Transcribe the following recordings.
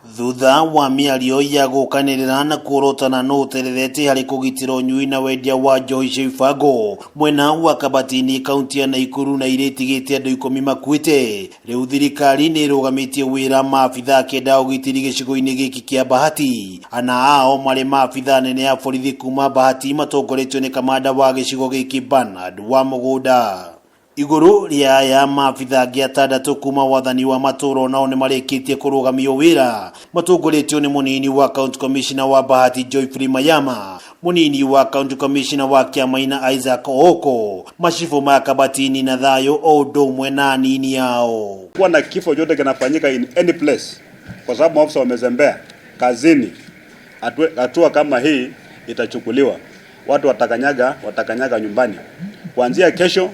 Thutha wa mĩario ya gũkanĩrĩra na kũrotana no ũterethete harĩ kũgitĩra ũnyui na wendia wa njohi cia ibango mwena wa Kabatini kaunti ya Nakuru na irĩtigĩte andũ 10 makuĩte. Rĩu thirikari nĩ ĩrũgamĩtie wĩra maabitha kenda ũgitĩri gĩcigo-inĩ gĩkĩ kĩa Bahati. Ana ao marĩ maabitha nene ya borithi kuma Bahati matongoretio nĩ kamanda wa gĩcigo gĩkĩ Bernard wa Mũgũnda. Iguru ria aya maabitha angĩ atandatũ kuma wathani wa matũũra nao nĩ marĩkĩtie kũrũgamio wĩra matongoretio nĩ mũnini wa county commissioner wa Bahati Joyfrey Mayama, mũnini wa county commissioner wa Kiamaina Isaac Oko, machifu ma Kabatini na Thayo o ũndũ ũmwe na anini yao. Kuwa na kifo chote kinafanyika in any place kwa sababu maafisa wamezembea kazini, hatua kama hii itachukuliwa. Watu watakanyaga nyumbani. Kuanzia kesho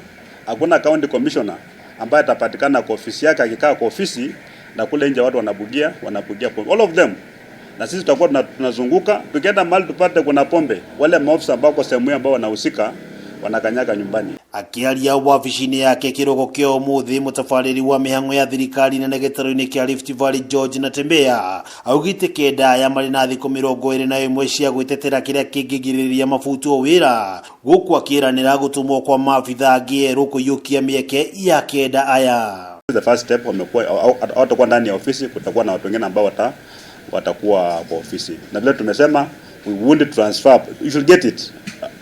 hakuna county commissioner ambaye atapatikana kwa ofisi yake akikaa kwa ofisi na kule nje watu wanabugia all of them. Na sisi tutakuwa tunazunguka tukienda mahali tupate kuna pombe, wale maofisa ambao kwa sehemu ambao wanahusika wanakanyaga nyumbani. Akiaria wabici-inĩ yake kĩroko kĩa ũmũthĩ, mũtabarĩri wa mĩhang'o ya thirikari na gĩtarũ-inĩ kĩa Rift Valley George Natembeya augĩte kenda aya marĩ na thikũ 21 cia gwĩtetera kĩrĩa kĩngĩgirĩrĩria mabutwo wĩra, gũkũ akĩĩranĩra gũtũmwo kwa maabitha angĩ erũ kũiyũkia mĩeke ya kenda aya. The first step watakuwa ndani ya ofisi, kutakuwa na watu wengine ambao watakuwa kwa ofisi. Na vile tumesema we won't transfer, you should get it.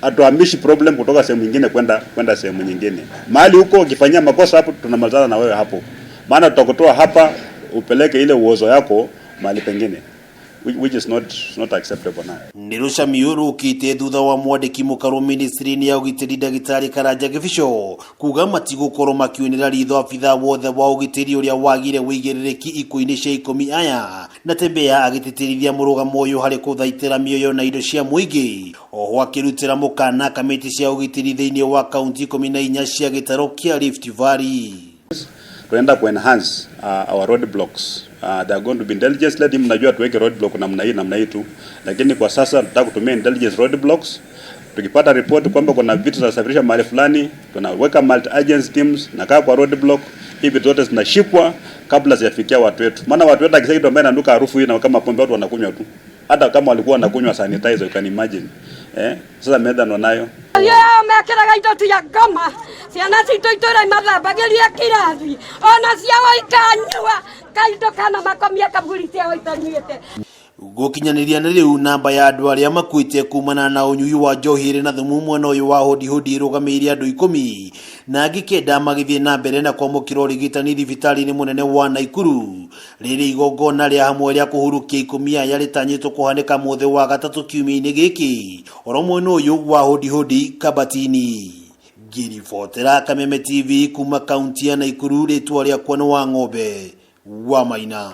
Atuamishi problem kutoka sehemu nyingine kwenda sehemu nyingine. Mahali huko ukifanyia makosa hapo tunamalizana na wewe hapo. Maana tutakutoa hapa upeleke ile uozo yako mahali pengine, which is not acceptable now. Nirusha miuru kite thutha wa mwandiki mũkaru ministry-inĩ ya ũgitĩri Ndagĩtarĩ Karanja Gĩbico kuga matigũkorwo makiunĩra ritho abitha wothe wa ũgitĩri ũrĩa wagire wĩigĩrĩrĩki ikuũ-inĩ cia 10 aya. Natembeya agĩtĩtĩrithia mũrũgamo ũyũ harĩ kũthaitĩra mĩoyo na indo cia mũingĩ. Oho akĩrutĩra mũkana kamĩtĩ cia ũgitĩri thĩinĩ wa kaunti 14 cia gĩtarũ kĩa Rift Valley. Tunaenda ku-enhance our road blocks. They are going to be intelligence led. Mnajua tuweke road block namna hii tu, lakini kwa sasa tunataka kutumia intelligence road blocks. Tukipata report kwamba kuna vitu zinasafirisha mahali fulani, tunaweka multi agency teams na kaa kwa road block, hivi zote zinashikwa kabla zifikia watu wetu. Maana watu wetu akisema kitu ambaye ananuka harufu hii na kama pombe watu wanakunywa tu, hata kama walikuwa wanakunywa sanitizer, you can imagine. Sasa medha ndo nayo mekeraga indo tia ngoma ciana citũ itũra mathambagĩria kĩrathi ona ciao ikanyua kaindo kana makomia kaburi ciao itanyuĩte. Gũkinyanĩria nĩ rĩu namba ya andũ arĩa makuĩte kumana na ũnyui wa njohi na thumu mwena ũyũ wa hodi ĩrũgamĩrĩire andũ 10 na angĩ kenda magĩthiĩ na mbere na kwamũkĩra ũrigitani thibitarĩ-inĩ mũnene wa Nakuru. Rĩrĩ igongona rĩa hamwe rĩa kũhurukia 10 aya rĩtanyĩtwo kũhanĩka mũthĩ wa gatatũ kiumia-inĩ gĩkĩ oro mwena ũyũ wa hodi Kabatini. Ngĩribotera Kameme TV kuma kaunti ya Nakuru, rĩtwa rĩakwa nĩ Wang'ombe wa Maina.